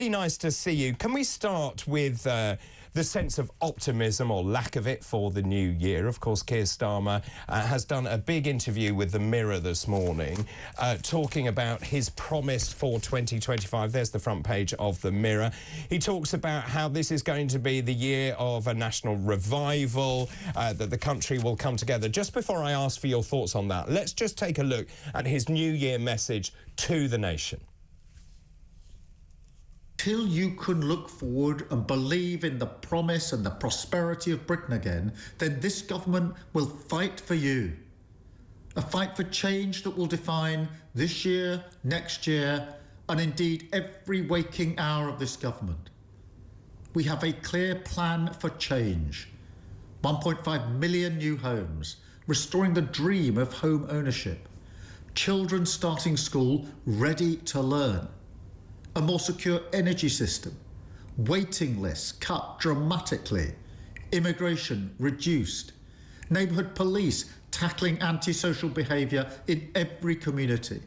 Really nice to see you. Can we start with the sense of optimism or lack of it for the new year? Of course, Keir Starmer has done a big interview with The Mirror this morning, talking about his promise for 2025. There's the front page of The Mirror. He talks about how this is going to be the year of a national revival, that the country will come together. Just before I ask for your thoughts on that, let's just take a look at his New Year message to the nation. Till you can look forward and believe in the promise and the prosperity of Britain again, then this government will fight for you. A fight for change that will define this year, next year, and indeed every waking hour of this government. We have a clear plan for change. 1.5 million new homes, restoring the dream of home ownership. Children starting school ready to learn. A more secure energy system, waiting lists cut dramatically, immigration reduced, neighbourhood police tackling antisocial behaviour in every community,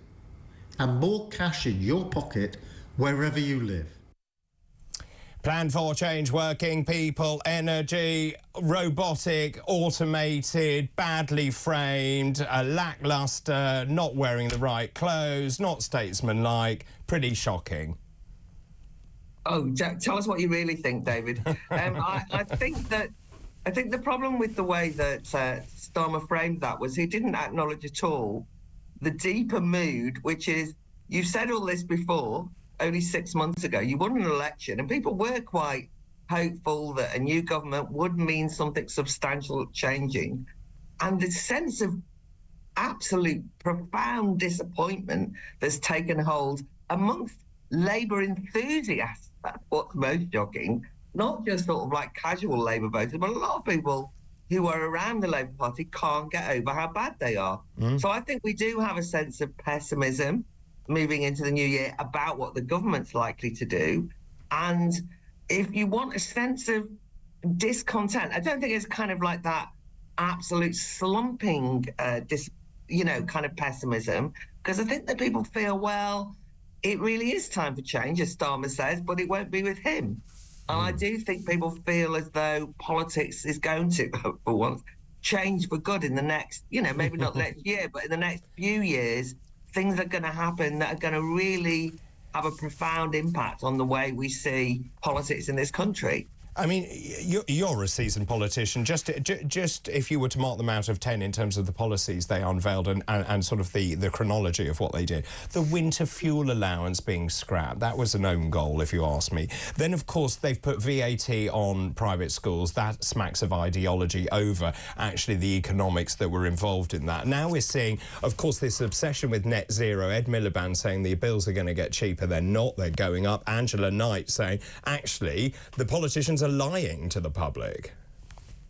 and more cash in your pocket wherever you live. Plan for change, working people, energy, robotic, automated, badly framed, lacklustre, not wearing the right clothes, not statesmanlike, pretty shocking. Oh, tell us what you really think, David. I think the problem with the way that Starmer framed that was he didn't acknowledge at all the deeper mood, which is, you've said all this before, only 6 months ago, you won an election and people were quite hopeful that a new government would mean something substantial changing. And the sense of absolute profound disappointment that's taken hold amongst Labour enthusiasts, that's what's most shocking, not just sort of like casual Labour voters, but a lot of people who are around the Labour Party can't get over how bad they are. So I think we do have a sense of pessimism moving into the new year about what the government's likely to do. And if you want a sense of discontent, I don't think it's kind of like that absolute slumping, kind of pessimism, because I think that people feel, well, it really is time for change, as Starmer says, but it won't be with him. And I do think people feel as though politics is going to, for once, change for good in the next, maybe not next year, but in the next few years. Things are going to happen that are going to really have a profound impact on the way we see politics in this country. I mean, you're a seasoned politician. Just if you were to mark them out of 10 in terms of the policies they unveiled and sort of the chronology of what they did. The winter fuel allowance being scrapped, that was an own goal, if you ask me. Then, of course, they've put VAT on private schools. That smacks of ideology over, actually, the economics that were involved in that. Now we're seeing, of course, this obsession with net zero. Ed Miliband saying the bills are going to get cheaper. They're not. They're going up. Angela Knight saying, actually, the politicians are lying to the public.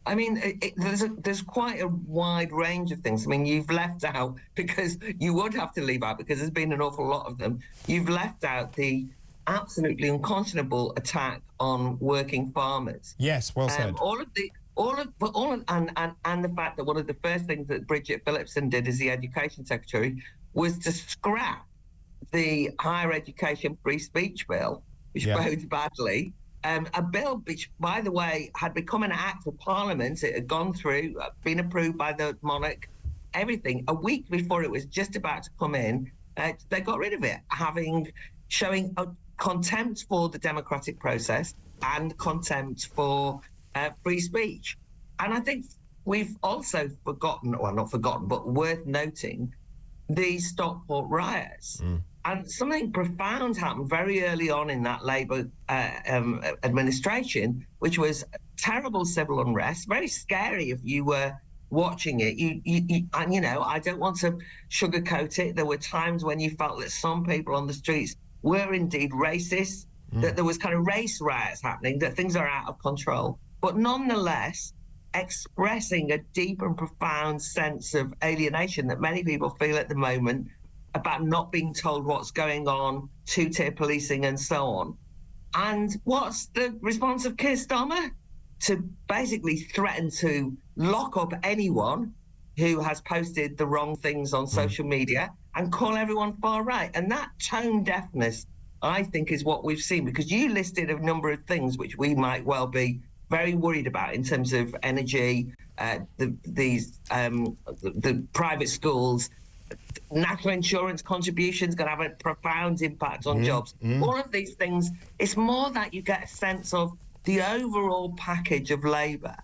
I mean, there's quite a wide range of things. I mean, you've left out, because you would have to leave out because there's been an awful lot of them. You've left out the absolutely unconscionable attack on working farmers. Yes, well said. And the fact that one of the first things that Bridget Phillipson did as the Education Secretary was to scrap the Higher Education Free Speech Bill, which bodes badly. A bill which, by the way, had become an act of Parliament. It had gone through, been approved by the monarch, everything. A week before it was just about to come in, they got rid of it, showing a contempt for the democratic process and contempt for free speech. And I think we've also forgotten, well, not forgotten, but worth noting, the Stockport riots. And something profound happened very early on in that Labour administration, which was terrible civil unrest, very scary if you were watching it. And, I don't want to sugarcoat it. There were times when you felt that some people on the streets were indeed racist, that there was kind of race riots happening, that things are out of control. But nonetheless, expressing a deep and profound sense of alienation that many people feel at the moment about not being told what's going on, two-tier policing and so on. And what's the response of Keir Starmer? To basically threaten to lock up anyone who has posted the wrong things on social media and call everyone far right. And that tone deafness I think, is what we've seen, because you listed a number of things which we might well be very worried about in terms of energy, the private schools, national insurance contributions going to have a profound impact on jobs. All of these things, it's more that you get a sense of the overall package of Labour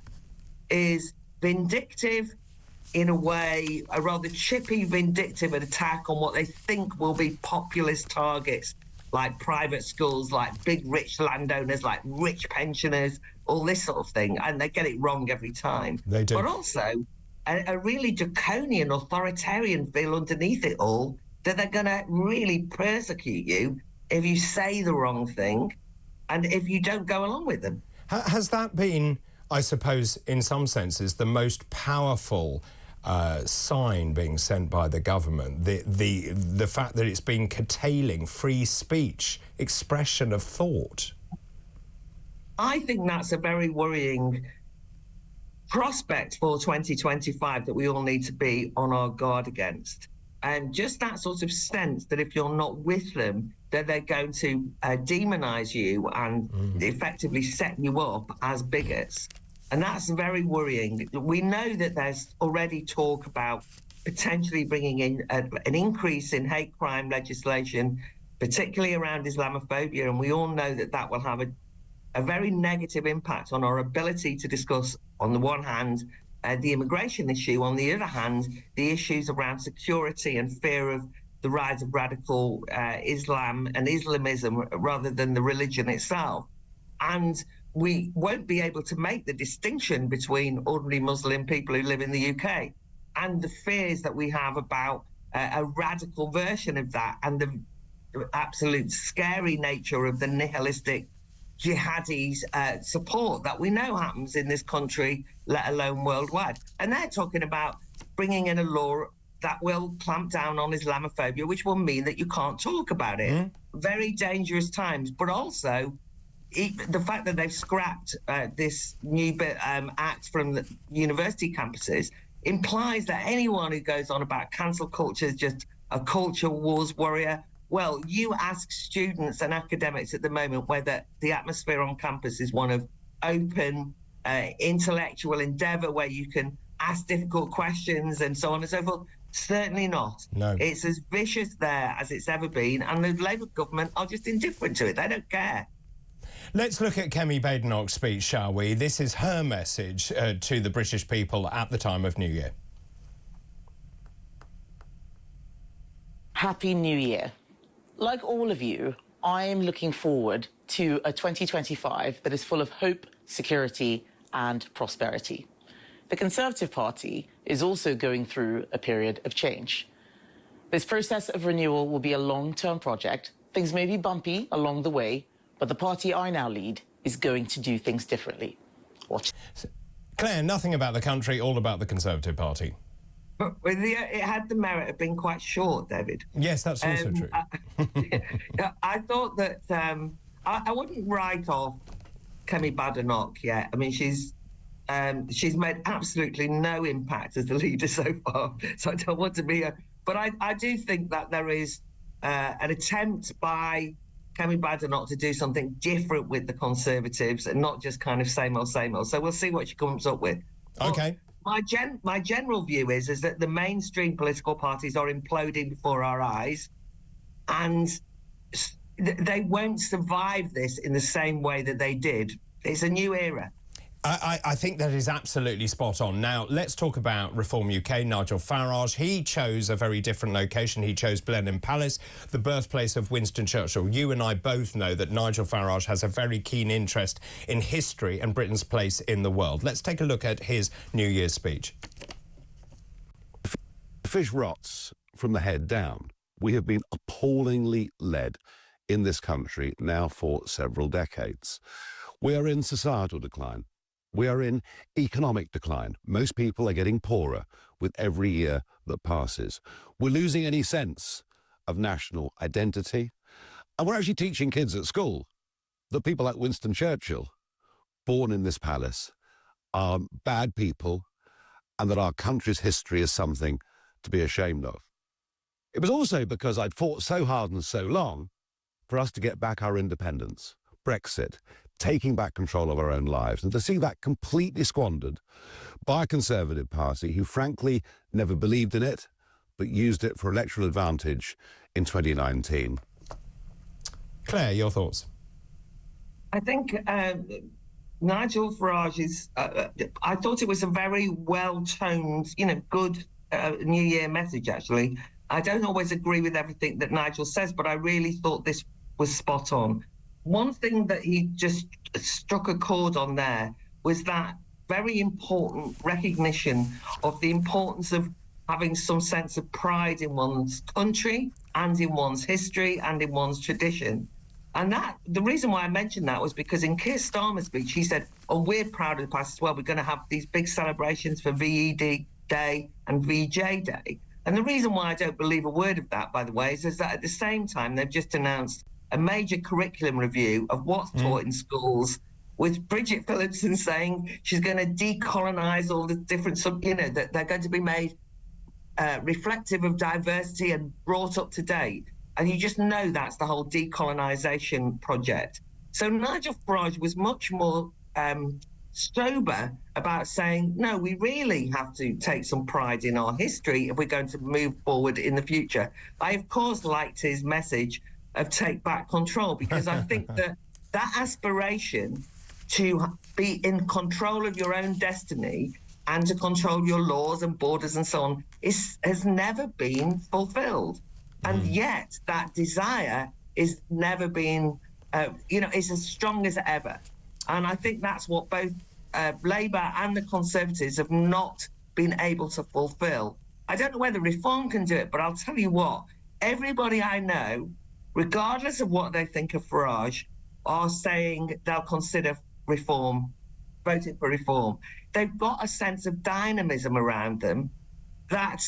is vindictive in a way, a rather chippy, vindictive attack on what they think will be populist targets, like private schools, like big rich landowners, like rich pensioners, all this sort of thing. And they get it wrong every time. They do. But also a really draconian, authoritarian feel underneath it all, that they're going to really persecute you if you say the wrong thing and if you don't go along with them. Has that been, I suppose, in some senses, the most powerful sign being sent by the government, the fact that it's been curtailing free speech, expression of thought? I think that's a very worrying prospect for 2025 that we all need to be on our guard against. And just that sort of sense that if you're not with them, that they're going to demonise you and effectively set you up as bigots. And that's very worrying. We know that there's already talk about potentially bringing in an increase in hate crime legislation, particularly around Islamophobia. And we all know that that will have a very negative impact on our ability to discuss, on the one hand, the immigration issue, on the other hand, the issues around security and fear of the rise of radical Islam and Islamism rather than the religion itself. And we won't be able to make the distinction between ordinary Muslim people who live in the UK and the fears that we have about a radical version of that and the absolute scary nature of the nihilistic jihadis support that we know happens in this country, let alone worldwide. And they're talking about bringing in a law that will clamp down on Islamophobia, which will mean that you can't talk about it. Very dangerous times, but also the fact that they've scrapped this new act from the university campuses implies that anyone who goes on about cancel culture is just a culture wars warrior. Well, you ask students and academics at the moment whether the atmosphere on campus is one of open, intellectual endeavour where you can ask difficult questions and so on and so forth. Certainly not. No. It's as vicious there as it's ever been, and the Labour government are just indifferent to it. They don't care. Let's look at Kemi Badenoch's speech, shall we? This is her message to the British people at the time of New Year. Happy New Year. Like all of you, I am looking forward to a 2025 that is full of hope, security and prosperity. The Conservative Party is also going through a period of change. This process of renewal will be a long-term project. Things may be bumpy along the way, but the party I now lead is going to do things differently. Watch. Claire, nothing about the country, all about the Conservative Party. But it had the merit of being quite short, David. Yes, that's also true. I thought that I wouldn't write off Kemi Badenoch yet. I mean, she's made absolutely no impact as the leader so far, so I don't want to be but I do think that there is an attempt by Kemi Badenoch to do something different with the Conservatives and not just kind of same old, same old. So we'll see what she comes up with. OK. My general view is that the mainstream political parties are imploding before our eyes, and they won't survive this in the same way that they did. It's a new era. I think that is absolutely spot on. Now, let's talk about Reform UK. Nigel Farage, he chose a very different location. He chose Blenheim Palace, the birthplace of Winston Churchill. You and I both know that Nigel Farage has a very keen interest in history and Britain's place in the world. Let's take a look at his New Year's speech. Fish rots from the head down. We have been appallingly led in this country now for several decades. We are in societal decline. We are in economic decline. Most people are getting poorer with every year that passes. We're losing any sense of national identity. And we're actually teaching kids at school that people like Winston Churchill, born in this palace, are bad people and that our country's history is something to be ashamed of. It was also because I'd fought so hard and so long for us to get back our independence, Brexit, taking back control of our own lives, and to see that completely squandered by a Conservative Party who frankly never believed in it, but used it for electoral advantage in 2019. Claire, your thoughts? I think Nigel Farage's, I thought it was a very well-toned, good New Year message, actually. I don't always agree with everything that Nigel says, but I really thought this was spot on. One thing that he just struck a chord on there was that very important recognition of the importance of having some sense of pride in one's country and in one's history and in one's tradition. And that the reason why I mentioned that was because in Keir Starmer's speech, he said, oh, we're proud of the past as well. We're going to have these big celebrations for VED Day and VJ Day. And the reason why I don't believe a word of that, by the way, is that at the same time, they've just announced a major curriculum review of what's taught in schools, with Bridget Phillipson saying she's going to decolonise all the different, that they're going to be made reflective of diversity and brought up to date. And you just know that's the whole decolonisation project. So Nigel Farage was much more sober about saying, no, we really have to take some pride in our history if we're going to move forward in the future. I, of course, liked his message of take back control, because I think that aspiration to be in control of your own destiny and to control your laws and borders and so on has never been fulfilled. And yet that desire is never been, is as strong as ever. And I think that's what both Labour and the Conservatives have not been able to fulfil. I don't know whether Reform can do it, but I'll tell you what, everybody I know, regardless of what they think of Farage, are saying they'll consider Reform, voting for Reform. They've got a sense of dynamism around them that,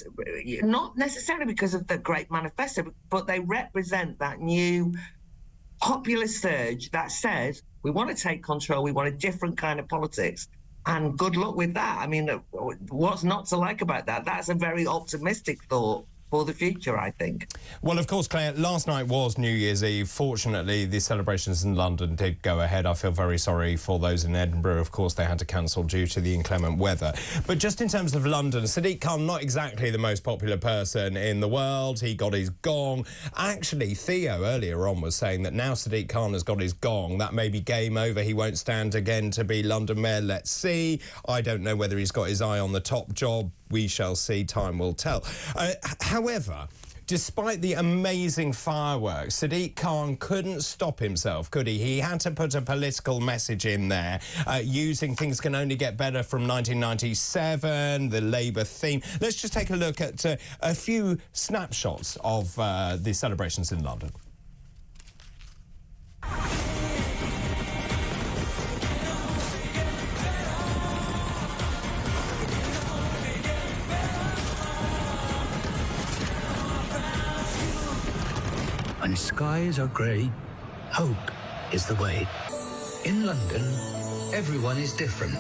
not necessarily because of the Great Manifesto, but they represent that new populist surge that says, we want to take control, we want a different kind of politics, and good luck with that. I mean, what's not to like about that? That's a very optimistic thought for the future, I think. Well, of course, Claire, last night was New Year's Eve. Fortunately, the celebrations in London did go ahead. I feel very sorry for those in Edinburgh. Of course, they had to cancel due to the inclement weather. But just in terms of London, Sadiq Khan, not exactly the most popular person in the world. He got his gong. Actually, Theo earlier on was saying that now Sadiq Khan has got his gong, that may be game over. He won't stand again to be London Mayor. Let's see. I don't know whether he's got his eye on the top job. We shall see. Time will tell. However, despite the amazing fireworks, Sadiq Khan couldn't stop himself, could he? He had to put a political message in there, using things can only get better from 1997, the Labour theme. Let's just take a look at a few snapshots of the celebrations in London. When skies are grey, hope is the way. In London, everyone is different.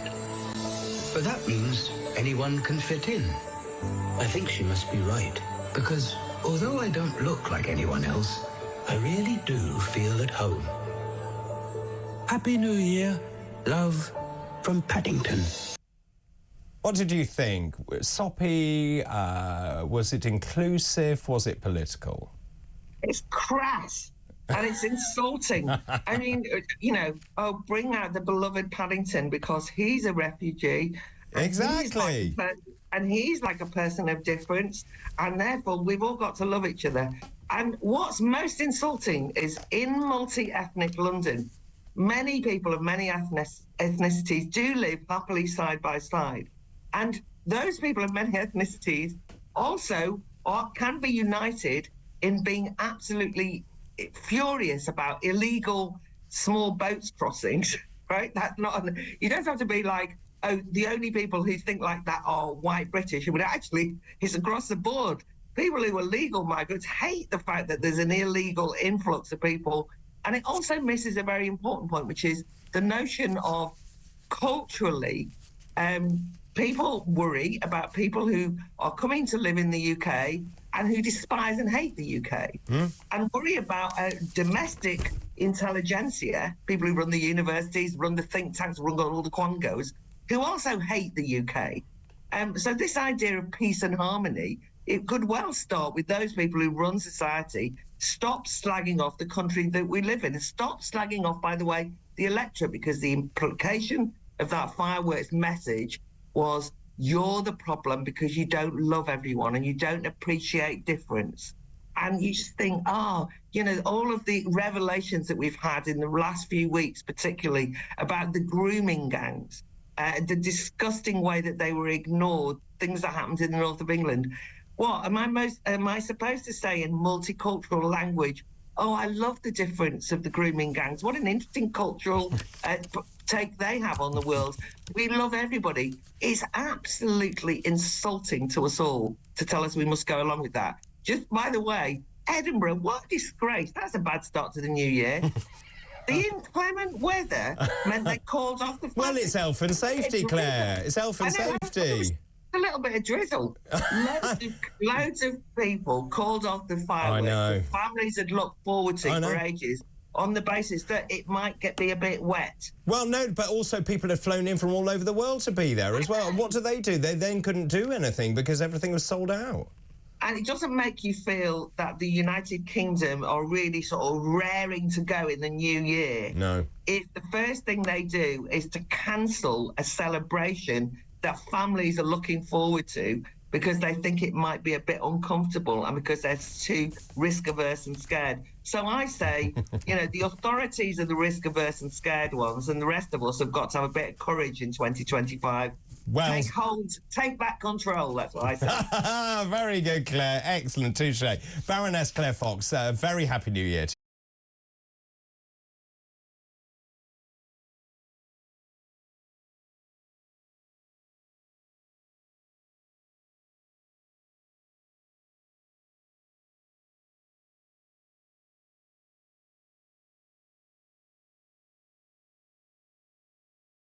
But that means anyone can fit in. I think she must be right. Because although I don't look like anyone else, I really do feel at home. Happy New Year. Love from Paddington. What did you think? Soppy? Was it inclusive? Was it political? It's crass and it's insulting. I mean, bring out the beloved Paddington because he's a refugee. Exactly. And he's like a person of difference, and therefore we've all got to love each other. And what's most insulting is in multi-ethnic London, many people of many ethnicities do live happily side by side. And those people of many ethnicities also can be united in being absolutely furious about illegal small boats crossings, right? That's not, you don't have to be like, oh, the only people who think like that are white British. But actually, it's across the board. People who are legal migrants hate the fact that there's an illegal influx of people. And it also misses a very important point, which is the notion of culturally, people worry about people who are coming to live in the UK and who despise and hate the UK and worry about domestic intelligentsia, people who run the universities, run the think tanks, run all the quangos, who also hate the UK. So this idea of peace and harmony, it could well start with those people who run society. Stop slagging off the country that we live in, and stop slagging off, by the way, the electorate, because the implication of that fireworks message was you're the problem because you don't love everyone and you don't appreciate difference. And you just think, you know, all of the revelations that we've had in the last few weeks, particularly about the grooming gangs, the disgusting way that they were ignored, things that happened in the north of England. What am I supposed to say in multicultural language? Oh, I love the difference of the grooming gangs. What an interesting cultural take they have on the world. We love everybody. It's absolutely insulting to us all to tell us we must go along with that. Just by the way, Edinburgh, what a disgrace. That's a bad start to the new year. The inclement weather meant they called off the flag. Well, it's health and safety, Claire. It's health and safety. A little bit of drizzle. loads of people called off the fireworks that families had looked forward to for ages on the basis that it might be a bit wet. Well, no, but also people had flown in from all over the world to be there as well. And what do? They then couldn't do anything because everything was sold out. And it doesn't make you feel that the United Kingdom are really sort of raring to go in the new year. No. If the first thing they do is to cancel a celebration that families are looking forward to because they think it might be a bit uncomfortable and because they're too risk-averse and scared. So I say, you know, the authorities are the risk-averse and scared ones, and the rest of us have got to have a bit of courage in 2025. Well, take hold, take back control, that's what I say. Very good, Claire. Excellent, touche. Baroness Claire Fox, very happy New Year to you.